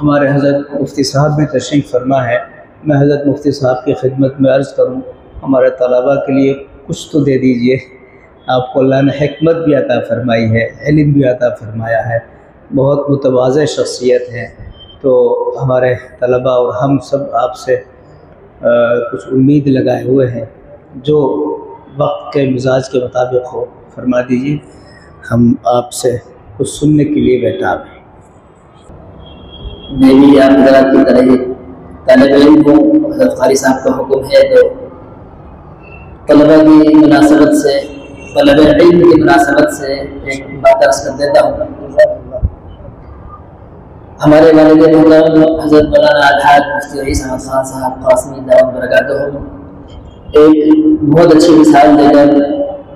ہمارے حضرت مفتی صاحب بھی تشریف فرما ہے، میں حضرت مفتی صاحب کی خدمت میں عرض کروں ہمارے طلباء کے لیے کچھ تو دے دیجئے۔ آپ کو اللہ نے حکمت بھی عطا فرمائی ہے، علم بھی عطا فرمایا ہے، بہت متواضع شخصیت ہے، تو ہمارے طلباء اور ہم سب آپ سے کچھ امید لگائے ہوئے ہیں، جو وقت کے مزاج کے مطابق ہو فرما دیجیے، ہم آپ سے کچھ سننے کے لیے بیٹھاب ہیں۔ میں بھی آپ حضرات کی طرح طالب علم ہوں، حضرت قاری صاحب کا حکم ہے تو طلباء کی مناسبت سے، طلب علم کی مناسبت سے ایک بات عرض کر دیتا ہوں۔ ہمارے والد محترم حضرت مولانا الحاج مفتی رئیس احمد خان صاحب قاسمی دعوت برکاتہ ایک بہت اچھی مثال دے کر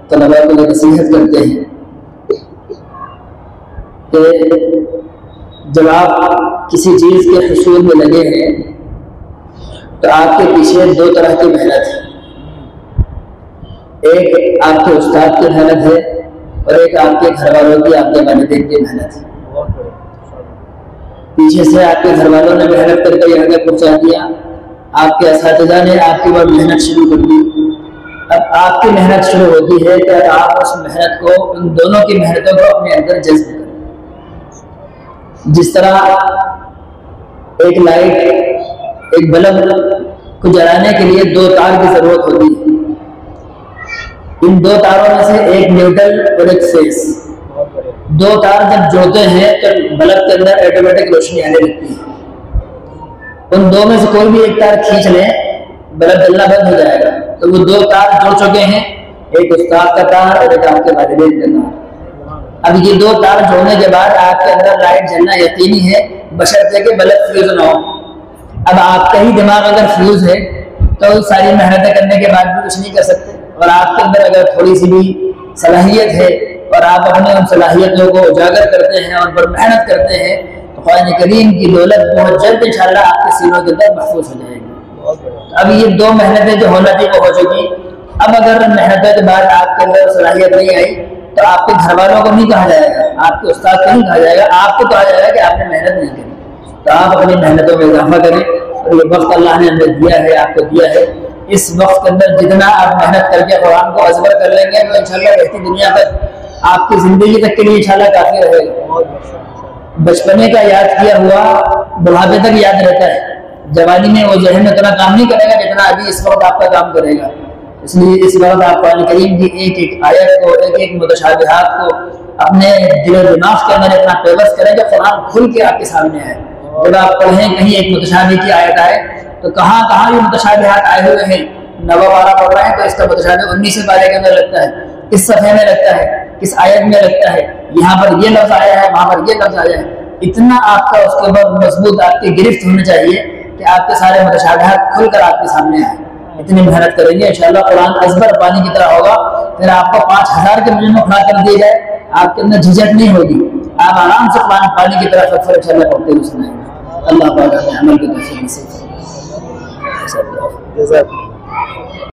طلباء کو یہ نصیحت کرتے ہیں کہ جب آپ کسی چیز کے حصول میں لگے ہیں تو آپ کے پیچھے دو طرح کی محنت ہے، ایک آپ کے استاد کی محنت ہے اور ایک آپ کے گھر والوں کی، آپ کے والدین کی محنت ہے۔ پیچھے سے آپ کے گھر والوں نے محنت کر کے یہاں تک پہنچا دیا، آپ کے اساتذہ نے آپ کی بار محنت شروع کر دی، اب آپ کی محنت شروع ہوتی ہے کہ آپ اس محنت کو، ان دونوں کی محنتوں کو اپنے اندر جذب کریں۔ جس طرح ایک لائٹ، ایک بلب کو جلانے کے لیے دو تار کی ضرورت ہوتی ہے، ان دو تاروں میں سے ایک نیوٹرل اور ایک فیس، دو تار جب جوڑتے ہیں تو بلب کے اندر آٹومیٹک روشنی آنے لگتی ہے۔ ان دو میں سے کوئی بھی ایک تار کھینچ لیں بلب جلنا بند ہو جائے گا، تو وہ دو تار جڑ چکے ہیں، ایک استاد کا تار اور ایک آپ کے والدین کا تار۔ اب یہ دو تار جوڑنے کے بعد آپ کے اندر لائٹ جلنا یقینی ہے، بشرطے کہ بلب فیوز نہ ہو۔ اب آپ کا ہی دماغ اگر فیوز ہے تو ساری محنتیں کرنے کے بعد بھی کچھ نہیں کر سکتے، اور آپ کے اندر اگر تھوڑی سی بھی صلاحیت ہے اور آپ اپنے ان صلاحیتوں کو اجاگر کرتے ہیں اور پر محنت کرتے ہیں تو قرآن کریم کی دولت بہت جلد انشاءاللہ آپ کے سینوں کے اندر محفوظ ہو جائے گی۔ اب یہ دو محنتیں جو ہونا تھی وہ ہو چکی، اب اگر محنتوں کے بعد آپ کے اندر صلاحیت نہیں آئی تو آپ کے گھر والوں کو نہیں کہا جائے گا، آپ کے استاد کو نہیں کہا جائے گا، آپ کو کہا جائے گا کہ آپ نے محنت نہیں کری۔ تو آپ اپنی محنتوں میں اضافہ کریں، اور یہ وقت اللہ نے ہمیں دیا ہے، آپ کو دیا ہے، اس وقت کے اندر جتنا آپ محنت کر کے قرآن کو ازبر کر لیں گے تو انشاءاللہ رہتی دنیا تک آپ کی زندگی تک کے لیے انشاءاللہ کافی رہے گا۔ بچپنے کا یاد کیا ہوا بڑھاپے تک یاد رہتا ہے، جوانی میں وہ ذہن میں اتنا کام نہیں کرے گا جتنا ابھی اس وقت آپ کا کام کرے گا۔ اس لیے اس وقت آپ قرآن کریم کی ایک ایک آیت کو، ایک ایک متشابہات کو اپنے دل و دماغ کے اندر اتنا پیوست کریں کہ قرآن کھل کے آپ کے سامنے آئے۔ جب آپ پڑھیں کہیں ایک متشابہ کی آیت آئے تو کہاں کہاں یہ متشابہات آئے ہوئے ہیں، نوا پارہ پڑھ رہے ہیں تو اس کا متشابہ 19 پارے کے اندر لگتا ہے، اس صفحے میں لگتا ہے، اس آیت میں لگتا ہے، یہاں پر یہ لفظ آیا ہے، وہاں پر یہ لفظ آیا ہے۔ اتنا آپ کا اس کے اوپر مضبوط آپ کی گرفت ہونی چاہیے کہ آپ کے سارے متشابہات کھل کر آپ کے سامنے آئے۔ اتنی محنت کریں گے انشاءاللہ قرآن ازبر پانی کی طرح ہوگا، پھر آپ کو 5000 کے مجمع میں کھڑا کر دیا جائے، آپ کے اندر جھجک نہیں ہوگی، آپ آرام سے قرآن پانی کی طرح پھر انشاءاللہ پڑھتے ہوئے سنائیں گے۔ اللہ پاک ہمیں عمل کی توفیق نصیب فرمائے۔